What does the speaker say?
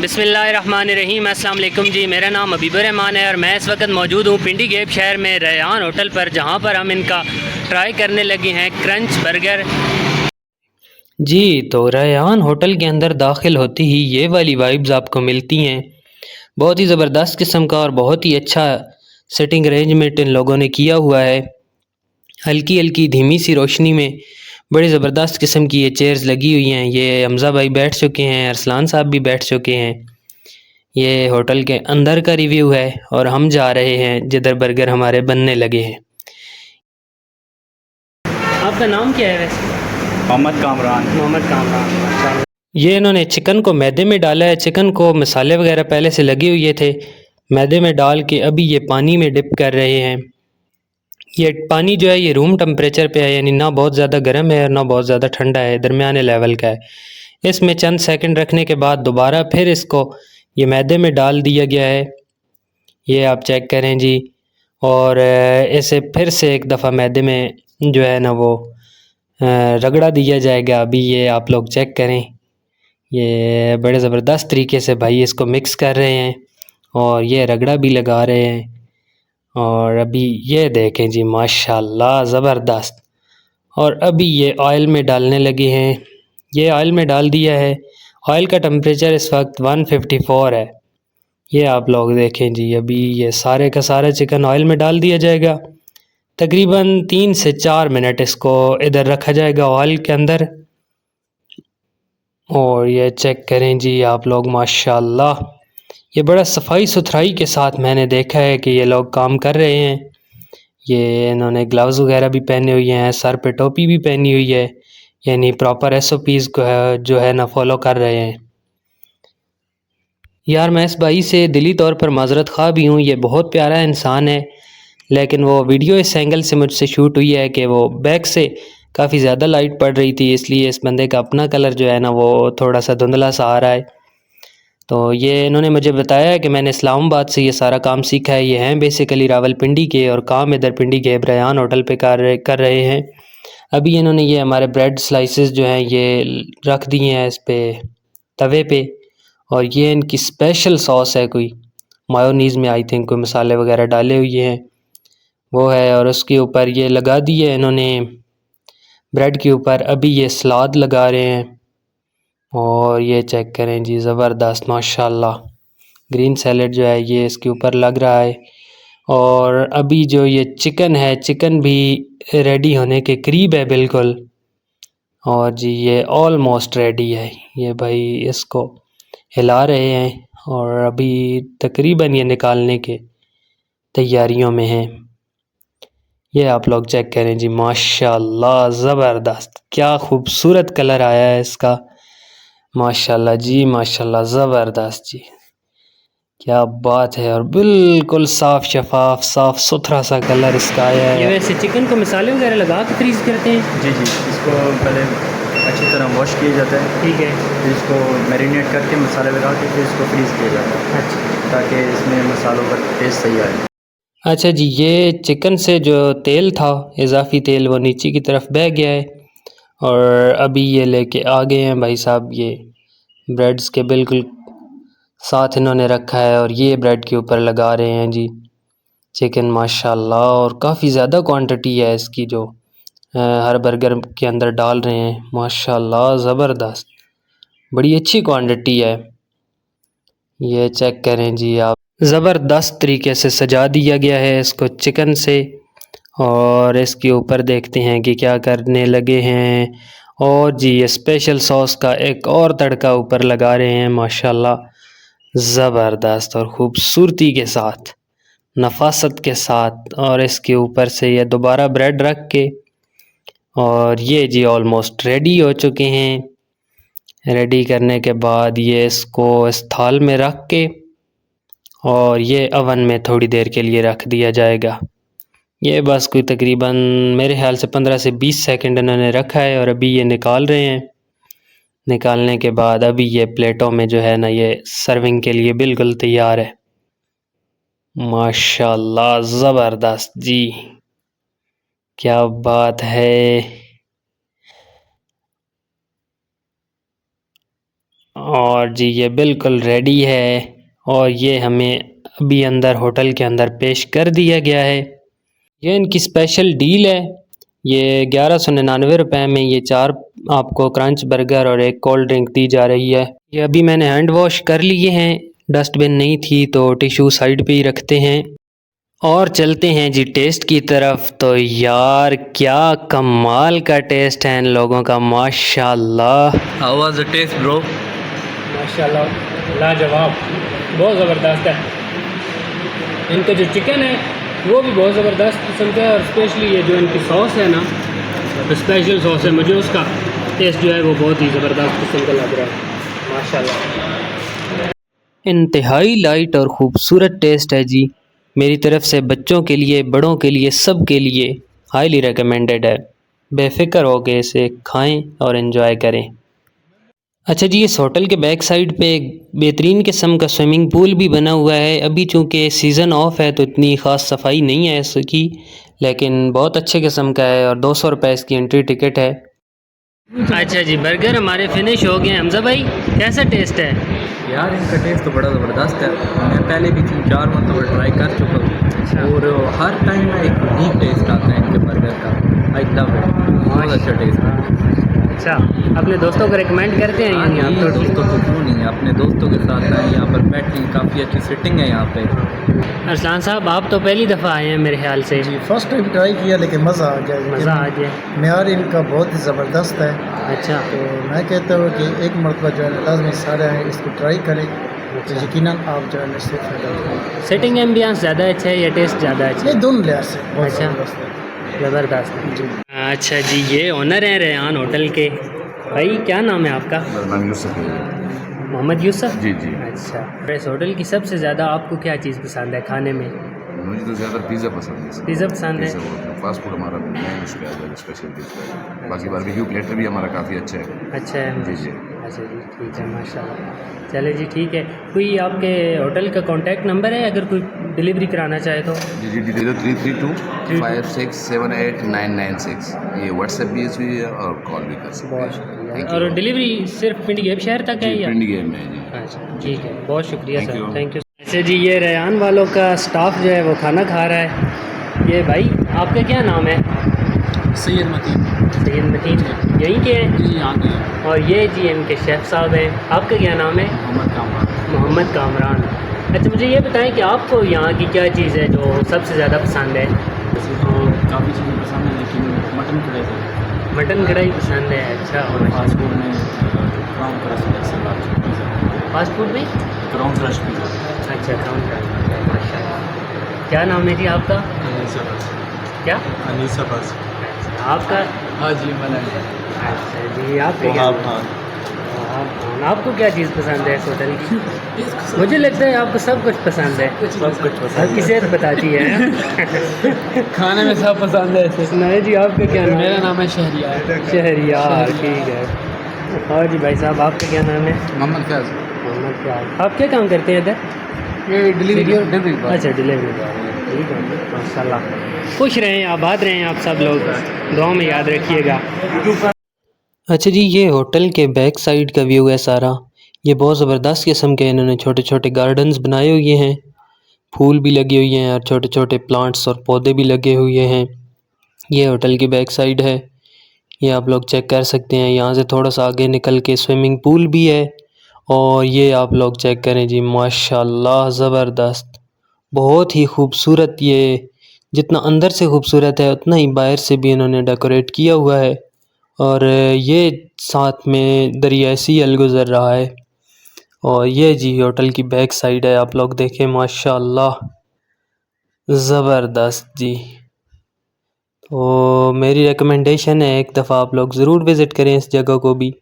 बिस्मिल्लाहिर्रहमानिर्रहीम। अस्सलाम वालेकुम जी। मेरा नाम हबीबुर रहमान है और मैं इस वक्त मौजूद हूँ पिंडी गेप शहर में रैयान होटल पर, जहाँ पर हम इनका ट्राई करने लगे हैं क्रंच बर्गर। जी तो रैयान होटल के अंदर दाखिल होती ही ये वाली वाइब्स आपको मिलती हैं। बहुत ही ज़बरदस्त किस्म का और बहुत ही अच्छा सिटिंग अरेंजमेंट इन लोगों ने किया हुआ है। हल्की हल्की धीमी सी रोशनी में बड़ी ज़बरदस्त किस्म की ये चेयर्स लगी हुई हैं। ये हमज़ा भाई बैठ चुके हैं, अरसलान साहब भी बैठ चुके हैं। ये होटल के अंदर का रिव्यू है और हम जा रहे हैं जिधर बर्गर हमारे बनने लगे हैं। आपका नाम क्या है वैसे? मोहम्मद कामरान। मोहम्मद कामरान। ये इन्होंने चिकन को मैदे में डाला है। चिकन को मसाले वगैरह पहले से लगे हुए थे, मैदे में डाल के अभी ये पानी में डिप कर रहे हैं। ये पानी जो है ये रूम टेम्परेचर पे है, यानी ना बहुत ज़्यादा गर्म है और ना बहुत ज़्यादा ठंडा है, दरमियाने लेवल का है। इसमें चंद सेकंड रखने के बाद दोबारा फिर इसको ये मैदे में डाल दिया गया है। ये आप चेक करें जी। और इसे फिर से एक दफ़ा मैदे में जो है ना वो रगड़ा दिया जाएगा। अभी ये आप लोग चेक करें, ये बड़े ज़बरदस्त तरीके से भाई इसको मिक्स कर रहे हैं और ये रगड़ा भी लगा रहे हैं। और अभी ये देखें जी, माशाल्लाह ज़बरदस्त। और अभी ये ऑयल में डालने लगे हैं। ये ऑयल में डाल दिया है। ऑयल का टेम्परेचर इस वक्त 154 है। ये आप लोग देखें जी। अभी ये सारे का सारा चिकन ऑयल में डाल दिया जाएगा। तकरीबन 3 से 4 मिनट इसको इधर रखा जाएगा ऑयल के अंदर। और ये चेक करें जी आप लोग, माशाल्लाह ये बड़ा सफाई सुथराई के साथ मैंने देखा है कि ये लोग काम कर रहे हैं। ये इन्होंने ग्लव्स वगैरह भी पहने हुए हैं, सर पे टोपी भी पहनी हुई है, यानी प्रॉपर SOPs को जो है ना फॉलो कर रहे हैं। यार मैं इस भाई से दिली तौर पर माज़रत ख़्वाह भी हूँ। ये बहुत प्यारा इंसान है, लेकिन वो वीडियो इस एंगल से मुझसे शूट हुई है कि वो बैक से काफ़ी ज़्यादा लाइट पड़ रही थी, इसलिए इस बंदे का अपना कलर जो है ना वो थोड़ा सा धुंधला सा आ रहा है। तो ये इन्होंने मुझे बताया है कि मैंने इस्लामाबाद से ये सारा काम सीखा है। ये हैं बेसिकली रावलपिंडी के और काम इधर पिंडी के रैयान होटल पे कर रहे हैं। अभी इन्होंने ये हमारे ब्रेड स्लाइसेस जो हैं ये रख दिए हैं इस पे तवे पे, और ये इनकी स्पेशल सॉस है, कोई मायोनीज़ में आई थिंक कोई मसाले वगैरह डाले हुए हैं वो है। और उसके ऊपर ये लगा दिए इन्होंने ब्रेड के ऊपर। अभी ये सलाद लगा रहे हैं और ये चेक करें जी, ज़बरदस्त माशाल्लाह। ग्रीन सैलेड जो है ये इसके ऊपर लग रहा है। और अभी जो ये चिकन है, चिकन भी रेडी होने के करीब है बिल्कुल। और जी ये ऑलमोस्ट रेडी है। ये भाई इसको हिला रहे हैं और अभी तकरीबन ये निकालने के तैयारियों में हैं। ये आप लोग चेक करें जी, माशाल्लाह ज़बरदस्त, क्या खूबसूरत कलर आया है इसका, माशाल्लाह जी माशाल्लाह, ज़बरदस्त जी, क्या बात है। और बिल्कुल साफ़ शफाफ साफ़ सुथरा सा कलर इसका आया है। ये वैसे चिकन को मसाले वगैरह लगा के फ्रीज़ करते हैं? जी जी, इसको पहले अच्छी तरह वॉश किया जाता है, ठीक है। फिर इसको मैरिनेट करके मसाले लगा के फिर इसको फ्रीज़ किया जाता है। अच्छा ताकि इसमें मसालों का टेस्ट सही आए। अच्छा जी, ये चिकन से जो तेल था, इजाफ़ी तेल, वो नीचे की तरफ बह गया है। और अभी ये लेके आ गए हैं भाई साहब, ये ब्रेड्स के बिल्कुल साथ इन्होंने रखा है और ये ब्रेड के ऊपर लगा रहे हैं जी चिकन, माशाल्लाह। और काफ़ी ज़्यादा क्वांटिटी है इसकी जो हर बर्गर के अंदर डाल रहे हैं, माशाल्लाह ज़बरदस्त, बड़ी अच्छी क्वांटिटी है। ये चेक करें जी आप, ज़बरदस्त तरीके से सजा दिया गया है इसको चिकन से। और इसके ऊपर देखते हैं कि क्या करने लगे हैं। और जी ये स्पेशल सॉस का एक और तड़का ऊपर लगा रहे हैं, माशाल्लाह ज़बरदस्त और ख़ूबसूरती के साथ, नफासत के साथ। और इसके ऊपर से ये दोबारा ब्रेड रख के, और ये जी ऑलमोस्ट रेडी हो चुके हैं। रेडी करने के बाद ये इसको इस थाल में रख के और ये अवन में थोड़ी देर के लिए रख दिया जाएगा। ये बस कोई तकरीबन मेरे ख्याल से 15 से 20 सेकंड इन्होंने रखा है और अभी ये निकाल रहे हैं। निकालने के बाद अभी ये प्लेटों में जो है ना ये सर्विंग के लिए बिल्कुल तैयार है। माशाल्लाह ज़बरदस्त जी, क्या बात है। और जी ये बिल्कुल रेडी है और ये हमें अभी अंदर होटल के अंदर पेश कर दिया गया है। ये इनकी स्पेशल डील है। ये 1199 रुपये में ये 4 आपको क्रंच बर्गर और एक कोल्ड ड्रिंक दी जा रही है। ये अभी मैंने हैंड वॉश कर लिए हैं, डस्टबिन नहीं थी तो टिशू साइड पे ही रखते हैं और चलते हैं जी टेस्ट की तरफ। तो यार क्या कमाल का टेस्ट है इन लोगों का, माशाल्लाह। How was the taste bro? माशाल्लाह लाजवाब, बहुत ज़बरदस्त है। इनका जो चिकन है वो भी बहुत ज़बरदस्त किस्म का है और स्पेशली ये जो इनकी सॉस है ना, तो स्पेशल सॉस है, मुझे उसका टेस्ट जो है वो बहुत ही ज़बरदस्त किस्म का लग रहा है माशाल्लाह। इंतहाई लाइट और ख़ूबसूरत टेस्ट है जी। मेरी तरफ़ से बच्चों के लिए, बड़ों के लिए, सब के लिए हाईली रिकमेंडेड है। बेफ़िक्र हो के इसे खाएं और एंजॉय करें। अच्छा जी, इस होटल के बैक साइड पे एक बेहतरीन किस्म का स्विमिंग पूल भी बना हुआ है। अभी चूँकि सीज़न ऑफ है तो इतनी ख़ास सफाई नहीं है इसकी, लेकिन बहुत अच्छे किस्म का है और 200 रुपये इसकी एंट्री टिकट है। अच्छा जी, बर्गर हमारे फिनिश हो गए हैं। हमजा भाई कैसा टेस्ट है? यार इनका टेस्ट तो बड़ा ज़बरदस्त है। मैं पहले भी 3-4 मरतबा ट्राई कर चुका हूँ और हर टाइम में एक यूनिक टेस्ट आता है इनके बर्गर का। आई लव इट, बहुत अच्छा टेस्ट है। अच्छा, अपने दोस्तों को रिकमेंड करते हैं यानी आप? तो दोस्तों को क्यों नहीं, अपने दोस्तों के साथ आए। यहाँ पर बैठने काफ़ी अच्छी सिटिंग है यहाँ पे। अरसलान साहब आप तो पहली दफ़ा आए हैं मेरे ख्याल से। जी फर्स्ट टाइम ट्राई किया लेकिन मज़ा आ गया। मज़ा आ गया। मेयार इनका बहुत ही ज़बरदस्त है। अच्छा, तो मैं कहता हूँ कि एक मरतबा जो है लाजमी सारे हैं इसको ट्राई करें तो यकीनन आप जो है इससे फ़ायदा उठाएं। सेटिंग एम्बियंस ज़्यादा अच्छा है या टेस्ट ज़्यादा अच्छा ये है? दोनों लिहाज से बहुत अच्छा। ज़बरदस्त है। ज़बरदस्त जी। अच्छा जी, ये ओनर हैं रेहान होटल के। भाई क्या नाम है आपका? मेरा नाम यूसुफ है। मोहम्मद यूसुफ जी जी। अच्छा, इस होटल की सबसे ज़्यादा आपको क्या चीज़ पसंद है खाने में? मुझे तो ज़्यादा पिज़्ज़ा पसंद है। पिज़्ज़ा पसंद है? फास्ट फूड हमारा मेन उस पे आ जाए, स्पेशल डिश पे। बाकी बारबेक्यू प्लेटर भी हमारा काफ़ी अच्छा है। अच्छा है। जी जी। अच्छा जी, ठीक है माशाल्लाह। चले जी ठीक है। कोई आपके होटल का कॉन्टैक्ट नंबर है अगर कोई डिलीवरी कराना चाहे तो? जी जी, 332-5678996। ये व्हाट्सएप भी है और कॉल भी कर सकते बहुत हैं। शुक्रिया। Thank और you। डिलीवरी सिर्फ पिंडी गेट शहर तक है जी, या? पिंडी गेम में है जी। अच्छा ठीक है, बहुत शुक्रिया Thank sir, you। Thank you. अच्छा जी, ये रेहान वालों का स्टाफ जो है वो खाना खा रहा है। ये भाई आपका क्या नाम है? सैयद मतीन सैयद मतीन, यहीं के हैं? जी, यहाँ के हैं। और ये जी इनके शेफ़ साहब हैं। आपका क्या नाम है? मोहम्मद कामरान। मोहम्मद कामरान। अच्छा मुझे ये बताएं कि आपको यहाँ की क्या चीज़ है जो सबसे ज़्यादा पसंद है? वैसे तो काफ़ी चीज़ें पसंद है लेकिन मटन कढ़ाई है। मटन कढ़ाई पसंद है। अच्छा, और फास्ट फूड में Crown Crush pizza. Fast food में? Crown Crush pizza. अच्छा, क्राउन क्रश, माशाल्लाह। क्या नाम है जी आपका? अनीसा बस। क्या? अनीसा बस। अच्छा, आपका? हाँ जी, मैंने अच्छा जी, आपका क्या? वहाब खान। आपको क्या चीज़ पसंद है इस होटल की? मुझे लगता है आपको सब कुछ पसंद है। सब कुछ पसंद आपकी सेहत बताती है। खाने में सब पसंद है। सुनाए जी, आपका क्या नाम है? मेरा नाम है शहरियार। शहरियार, ठीक है। और जी भाई साहब आपका क्या नाम है? मोहम्मद फैज़। मोहम्मद फयाज। आप क्या काम करते हैं इधर? ये डिलीवरी। अच्छा, डिलीवरी बॉय, ठीक है माशाल्लाह। खुश रहें, आबाद रहें आप सब लोग, दुआ में याद रखिएगा। अच्छा जी, ये होटल के बैक साइड का व्यू है सारा। ये बहुत ज़बरदस्त किस्म के इन्होंने छोटे छोटे गार्डन्स बनाए हुए हैं, फूल भी लगे हुए हैं और छोटे छोटे प्लांट्स और पौधे भी लगे हुए हैं। ये होटल की बैक साइड है, ये आप लोग चेक कर सकते हैं। यहाँ से थोड़ा सा आगे निकल के स्विमिंग पूल भी है और ये आप लोग चेक करें जी, माशाल्लाह ज़बरदस्त, बहुत ही खूबसूरत। ये जितना अंदर से खूबसूरत है उतना ही बाहर से भी इन्होंने डेकोरेट किया हुआ है और ये साथ में दरिया सील गुज़र रहा है। और ये जी होटल की बैक साइड है, आप लोग देखें माशाल्लाह ज़बरदस्त जी। तो मेरी रिकमेंडेशन है एक दफ़ा आप लोग ज़रूर विज़िट करें इस जगह को भी।